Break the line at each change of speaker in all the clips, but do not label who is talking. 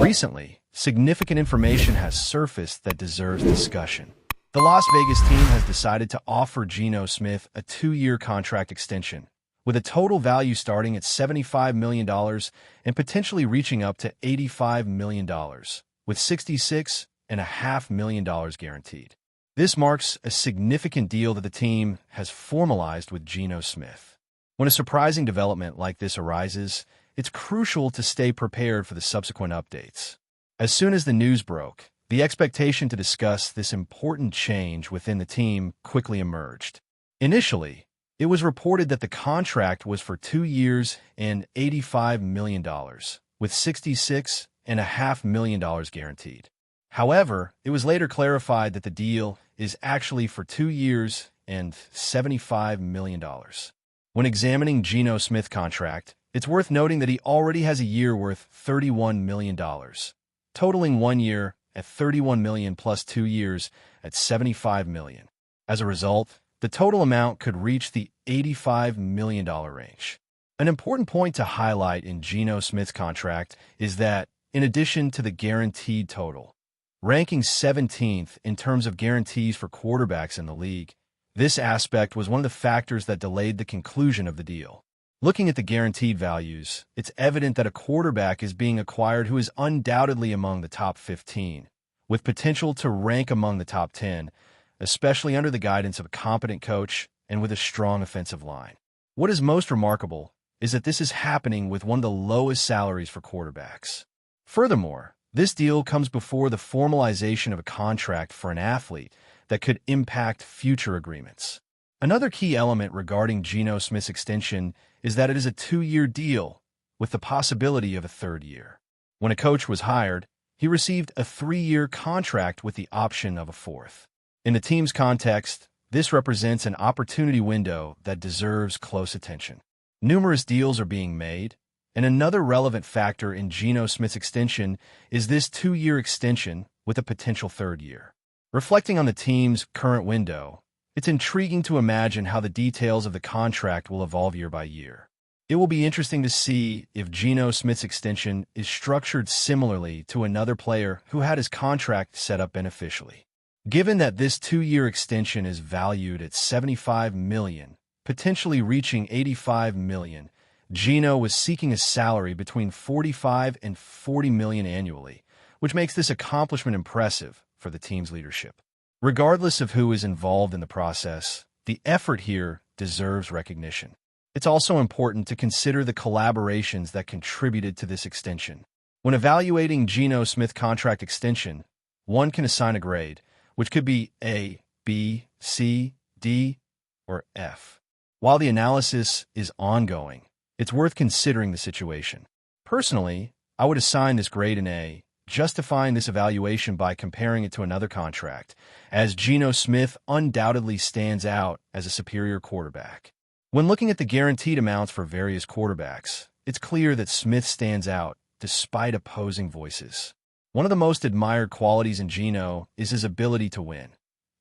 Recently, significant information has surfaced that deserves discussion. The Las Vegas team has decided to offer Geno Smith a 2-year contract extension, with a total value starting at $75 million and potentially reaching up to $85 million, with $66.5 million guaranteed. This marks a significant deal that the team has formalized with Geno Smith. When a surprising development like this arises, it's crucial to stay prepared for the subsequent updates. As soon as the news broke, the expectation to discuss this important change within the team quickly emerged. Initially, it was reported that the contract was for 2 years and $85 million, with $66.5 million guaranteed. However, it was later clarified that the deal is actually for 2 years and $75 million. When examining Geno Smith's contract, it's worth noting that he already has a year worth $31 million, totaling 1 year at $31 million plus 2 years at $75 million. As a result, the total amount could reach the $85 million range. An important point to highlight in Geno Smith's contract is that, in addition to the guaranteed total, ranking 17th in terms of guarantees for quarterbacks in the league, this aspect was one of the factors that delayed the conclusion of the deal. Looking at the guaranteed values, it's evident that a quarterback is being acquired who is undoubtedly among the top 15, with potential to rank among the top 10, especially under the guidance of a competent coach and with a strong offensive line. What is most remarkable is that this is happening with one of the lowest salaries for quarterbacks. Furthermore, this deal comes before the formalization of a contract for an athlete that could impact future agreements. Another key element regarding Geno Smith's extension is that it is a 2-year deal with the possibility of a 3rd year. When a coach was hired, he received a 3-year contract with the option of a 4th. In the team's context, this represents an opportunity window that deserves close attention. Numerous deals are being made, and another relevant factor in Geno Smith's extension is this 2-year extension with a potential 3rd year. Reflecting on the team's current window, it's intriguing to imagine how the details of the contract will evolve year by year. It will be interesting to see if Geno Smith's extension is structured similarly to another player who had his contract set up beneficially. Given that this 2-year extension is valued at $75 million, potentially reaching $85 million, Geno was seeking a salary between $45 and $40 million annually, which makes this accomplishment impressive for the team's leadership. Regardless of who is involved in the process, the effort here deserves recognition. It's also important to consider the collaborations that contributed to this extension. When evaluating Geno Smith contract extension, one can assign a grade, which could be A, B, C, D, or F. While the analysis is ongoing, it's worth considering the situation. Personally, I would assign this grade an A, justifying this evaluation by comparing it to another contract, as Geno Smith undoubtedly stands out as a superior quarterback. When looking at the guaranteed amounts for various quarterbacks, it's clear that Smith stands out despite opposing voices. One of the most admired qualities in Geno is his ability to win.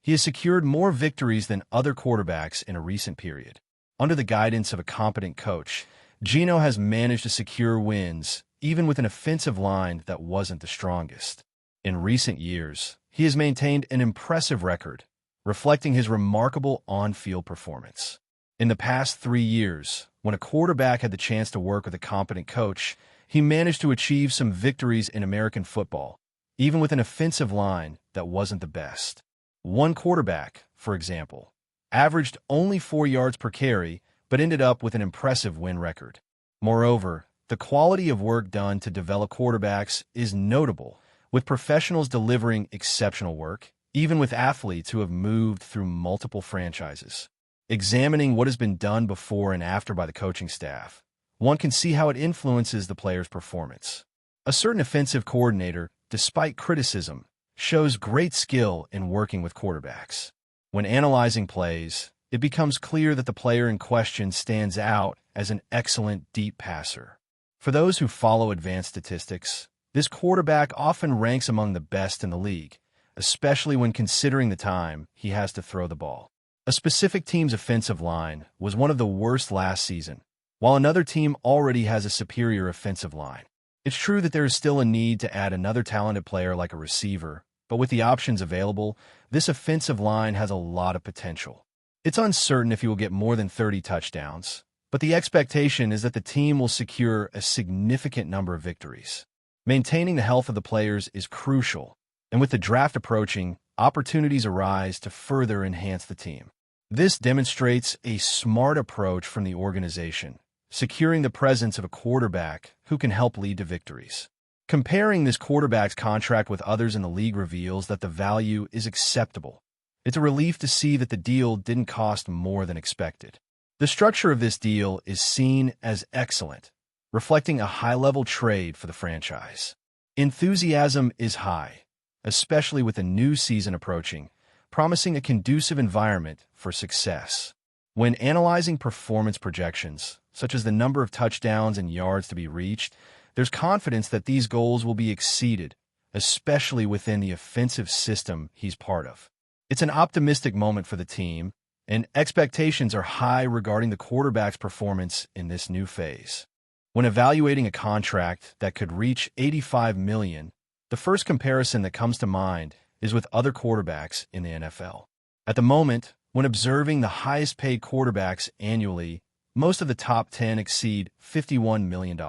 He has secured more victories than other quarterbacks in a recent period. Under the guidance of a competent coach, Geno has managed to secure wins even with an offensive line that wasn't the strongest. In recent years, he has maintained an impressive record, reflecting his remarkable on-field performance. In the past 3 years, when a quarterback had the chance to work with a competent coach, he managed to achieve some victories in American football, even with an offensive line that wasn't the best. One quarterback, for example, averaged only 4 yards per carry, but ended up with an impressive win record. Moreover, the quality of work done to develop quarterbacks is notable, with professionals delivering exceptional work, even with athletes who have moved through multiple franchises. Examining what has been done before and after by the coaching staff, one can see how it influences the player's performance. A certain offensive coordinator, despite criticism, shows great skill in working with quarterbacks. When analyzing plays, it becomes clear that the player in question stands out as an excellent deep passer. For those who follow advanced statistics, this quarterback often ranks among the best in the league, especially when considering the time he has to throw the ball. A specific team's offensive line was one of the worst last season, while another team already has a superior offensive line. It's true that there is still a need to add another talented player like a receiver, but with the options available, this offensive line has a lot of potential. It's uncertain if he will get more than 30 touchdowns, but the expectation is that the team will secure a significant number of victories. Maintaining the health of the players is crucial, and with the draft approaching, opportunities arise to further enhance the team. This demonstrates a smart approach from the organization, securing the presence of a quarterback who can help lead to victories. Comparing this quarterback's contract with others in the league reveals that the value is acceptable. It's a relief to see that the deal didn't cost more than expected. The structure of this deal is seen as excellent, reflecting a high-level trade for the franchise. Enthusiasm is high, especially with a new season approaching, promising a conducive environment for success. When analyzing performance projections, such as the number of touchdowns and yards to be reached, there's confidence that these goals will be exceeded, especially within the offensive system he's part of. It's an optimistic moment for the team, and expectations are high regarding the quarterback's performance in this new phase. When evaluating a contract that could reach $85 million, the first comparison that comes to mind is with other quarterbacks in the NFL. At the moment, when observing the highest-paid quarterbacks annually, most of the top 10 exceed $51 million.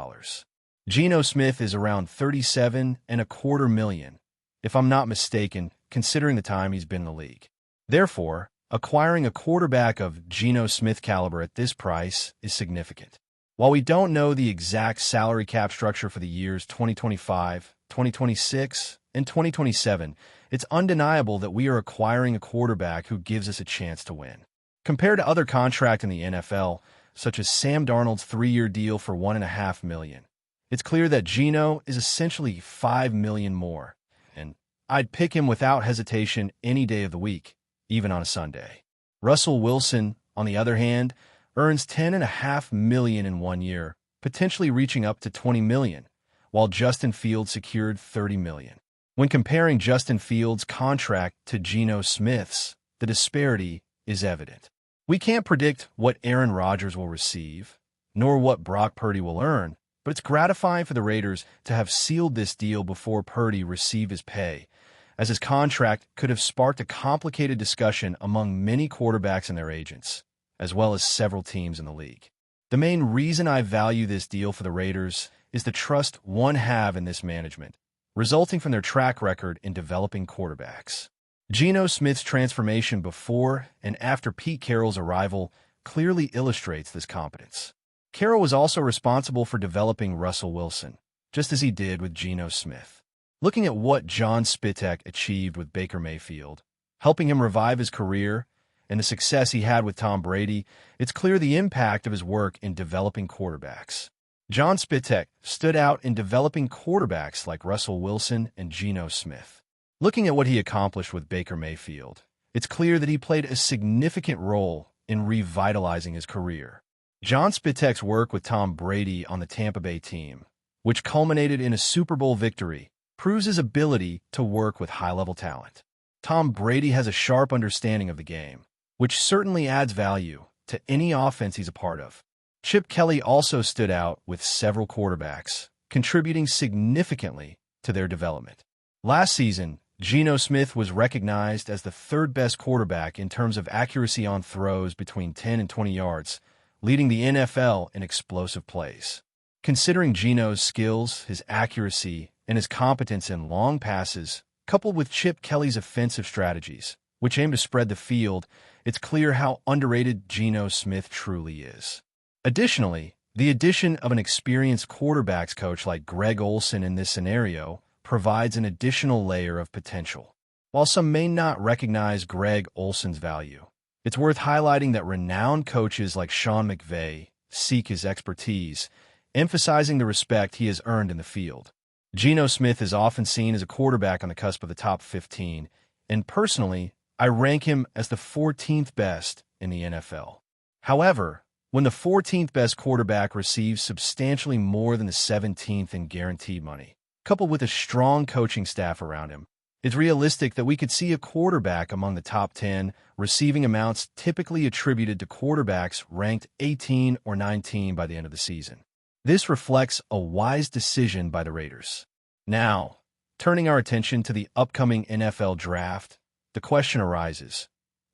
Geno Smith is around $37.25 million, if I'm not mistaken, considering the time he's been in the league. Therefore, acquiring a quarterback of Geno Smith caliber at this price is significant. While we don't know the exact salary cap structure for the years 2025, 2026, and 2027, it's undeniable that we are acquiring a quarterback who gives us a chance to win. Compared to other contracts in the NFL, such as Sam Darnold's 3-year deal for $1.5 million, it's clear that Geno is essentially $5 million more, and I'd pick him without hesitation any day of the week, even on a Sunday. Russell Wilson, on the other hand, earns $10.5 million in 1 year, potentially reaching up to $20 million, while Justin Fields secured $30 million. When comparing Justin Fields' contract to Geno Smith's, the disparity is evident. We can't predict what Aaron Rodgers will receive, nor what Brock Purdy will earn, but it's gratifying for the Raiders to have sealed this deal before Purdy received his pay, as his contract could have sparked a complicated discussion among many quarterbacks and their agents, as well as several teams in the league. The main reason I value this deal for the Raiders is the trust one have in this management, resulting from their track record in developing quarterbacks. Geno Smith's transformation before and after Pete Carroll's arrival clearly illustrates this competence. Carroll was also responsible for developing Russell Wilson, just as he did with Geno Smith. Looking at what John Spitek achieved with Baker Mayfield, helping him revive his career, and the success he had with Tom Brady, it's clear the impact of his work in developing quarterbacks. John Spitek stood out in developing quarterbacks like Russell Wilson and Geno Smith. Looking at what he accomplished with Baker Mayfield, it's clear that he played a significant role in revitalizing his career. John Spitek's work with Tom Brady on the Tampa Bay team, which culminated in a Super Bowl victory, proves his ability to work with high-level talent. Tom Brady has a sharp understanding of the game, which certainly adds value to any offense he's a part of. Chip Kelly also stood out with several quarterbacks, contributing significantly to their development. Last season, Geno Smith was recognized as the third-best quarterback in terms of accuracy on throws between 10 and 20 yards, leading the NFL in explosive plays. Considering Geno's skills, his accuracy, and his competence in long passes, coupled with Chip Kelly's offensive strategies, which aim to spread the field, it's clear how underrated Geno Smith truly is. Additionally, the addition of an experienced quarterbacks coach like Greg Olsen in this scenario provides an additional layer of potential. While some may not recognize Greg Olsen's value, it's worth highlighting that renowned coaches like Sean McVay seek his expertise, emphasizing the respect he has earned in the field. Geno Smith is often seen as a quarterback on the cusp of the top 15, and personally, I rank him as the 14th best in the NFL. However, when the 14th best quarterback receives substantially more than the 17th in guaranteed money, coupled with a strong coaching staff around him, it's realistic that we could see a quarterback among the top 10 receiving amounts typically attributed to quarterbacks ranked 18 or 19 by the end of the season. This reflects a wise decision by the Raiders. Now, turning our attention to the upcoming NFL draft, the question arises,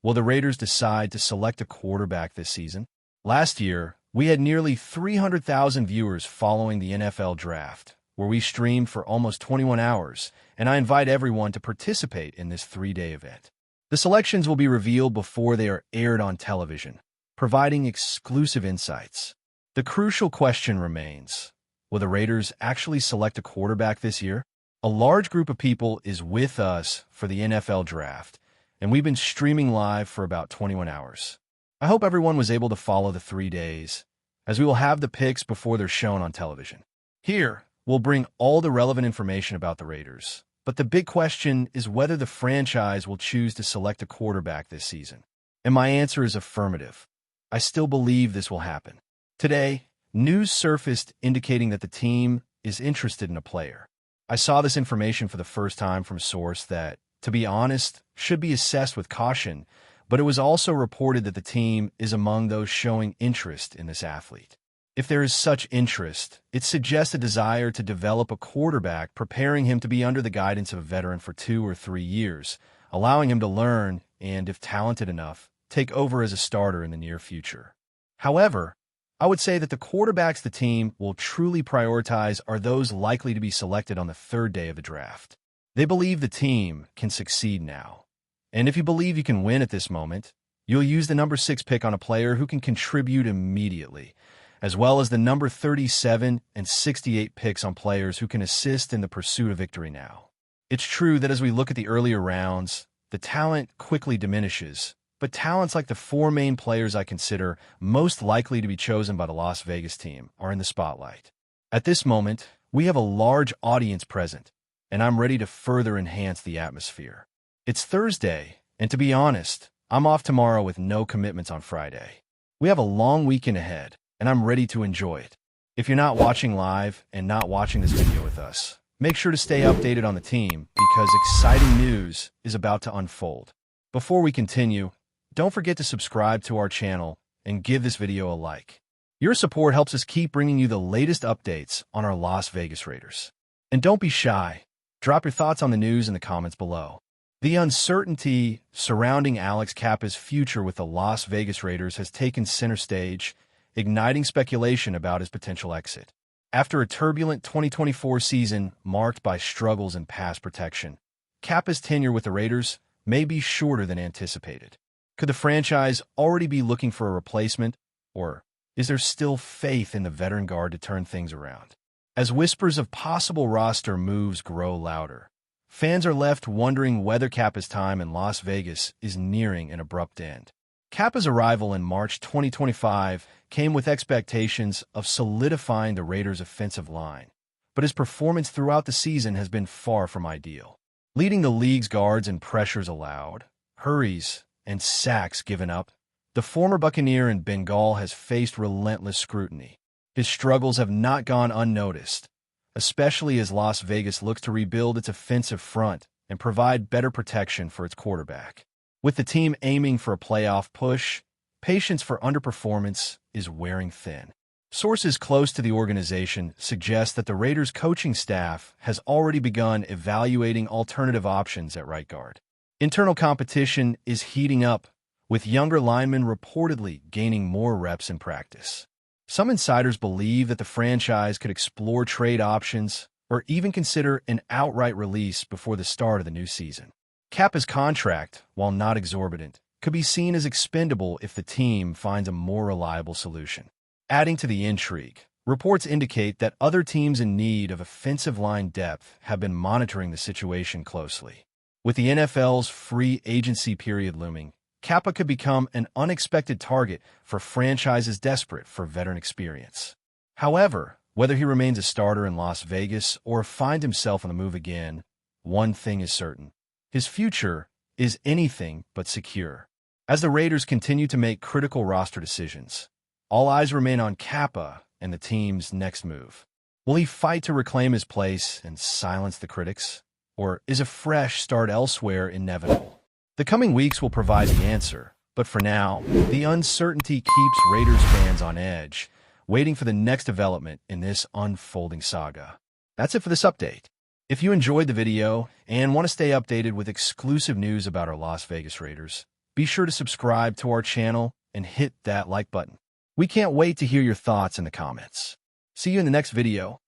will the Raiders decide to select a quarterback this season? Last year, we had nearly 300,000 viewers following the NFL draft, where we streamed for almost 21 hours, and I invite everyone to participate in this 3-day event. The selections will be revealed before they are aired on television, providing exclusive insights. The crucial question remains, will the Raiders actually select a quarterback this year? A large group of people is with us for the NFL draft, and we've been streaming live for about 21 hours. I hope everyone was able to follow the 3 days, as we will have the picks before they're shown on television. Here, we'll bring all the relevant information about the Raiders, but the big question is whether the franchise will choose to select a quarterback this season. And my answer is affirmative. I still believe this will happen. Today, news surfaced indicating that the team is interested in a player. I saw this information for the first time from a source that, to be honest, should be assessed with caution, but it was also reported that the team is among those showing interest in this athlete. If there is such interest, it suggests a desire to develop a quarterback, preparing him to be under the guidance of a veteran for 2 or 3 years, allowing him to learn and, if talented enough, take over as a starter in the near future. However, I would say that the quarterbacks the team will truly prioritize are those likely to be selected on the 3rd day of the draft. They believe the team can succeed now. And if you believe you can win at this moment, you'll use the number 6 pick on a player who can contribute immediately, as well as the number 37 and 68 picks on players who can assist in the pursuit of victory now. It's true that as we look at the earlier rounds, the talent quickly diminishes, but talents like the 4 main players I consider most likely to be chosen by the Las Vegas team are in the spotlight. At this moment, we have a large audience present, and I'm ready to further enhance the atmosphere. It's Thursday, and to be honest, I'm off tomorrow with no commitments on Friday. We have a long weekend ahead, and I'm ready to enjoy it. If you're not watching live and not watching this video with us, make sure to stay updated on the team because exciting news is about to unfold. Before we continue, don't forget to subscribe to our channel and give this video a like. Your support helps us keep bringing you the latest updates on our Las Vegas Raiders. And don't be shy. Drop your thoughts on the news in the comments below. The uncertainty surrounding Alex Cappa's future with the Las Vegas Raiders has taken center stage, igniting speculation about his potential exit. After a turbulent 2024 season marked by struggles in pass protection, Cappa's tenure with the Raiders may be shorter than anticipated. Could the franchise already be looking for a replacement, or is there still faith in the veteran guard to turn things around? As whispers of possible roster moves grow louder, fans are left wondering whether Cappa's time in Las Vegas is nearing an abrupt end. Cappa's arrival in March 2025 came with expectations of solidifying the Raiders' offensive line, but his performance throughout the season has been far from ideal. Leading the league's guards in pressures allowed, hurries, and sacks given up, the former Buccaneer in Bengal has faced relentless scrutiny. His struggles have not gone unnoticed, especially as Las Vegas looks to rebuild its offensive front and provide better protection for its quarterback. With the team aiming for a playoff push, patience for underperformance is wearing thin. Sources close to the organization suggest that the Raiders' coaching staff has already begun evaluating alternative options at right guard. Internal competition is heating up, with younger linemen reportedly gaining more reps in practice. Some insiders believe that the franchise could explore trade options or even consider an outright release before the start of the new season. Cappa's contract, while not exorbitant, could be seen as expendable if the team finds a more reliable solution. Adding to the intrigue, reports indicate that other teams in need of offensive line depth have been monitoring the situation closely. With the NFL's free agency period looming, Cappa could become an unexpected target for franchises desperate for veteran experience. However, whether he remains a starter in Las Vegas or finds himself on the move again, one thing is certain. His future is anything but secure. As the Raiders continue to make critical roster decisions, all eyes remain on Cappa and the team's next move. Will he fight to reclaim his place and silence the critics? Or is a fresh start elsewhere inevitable? The coming weeks will provide the answer, but for now, the uncertainty keeps Raiders fans on edge, waiting for the next development in this unfolding saga. That's it for this update. If you enjoyed the video and want to stay updated with exclusive news about our Las Vegas Raiders, be sure to subscribe to our channel and hit that like button. We can't wait to hear your thoughts in the comments. See you in the next video.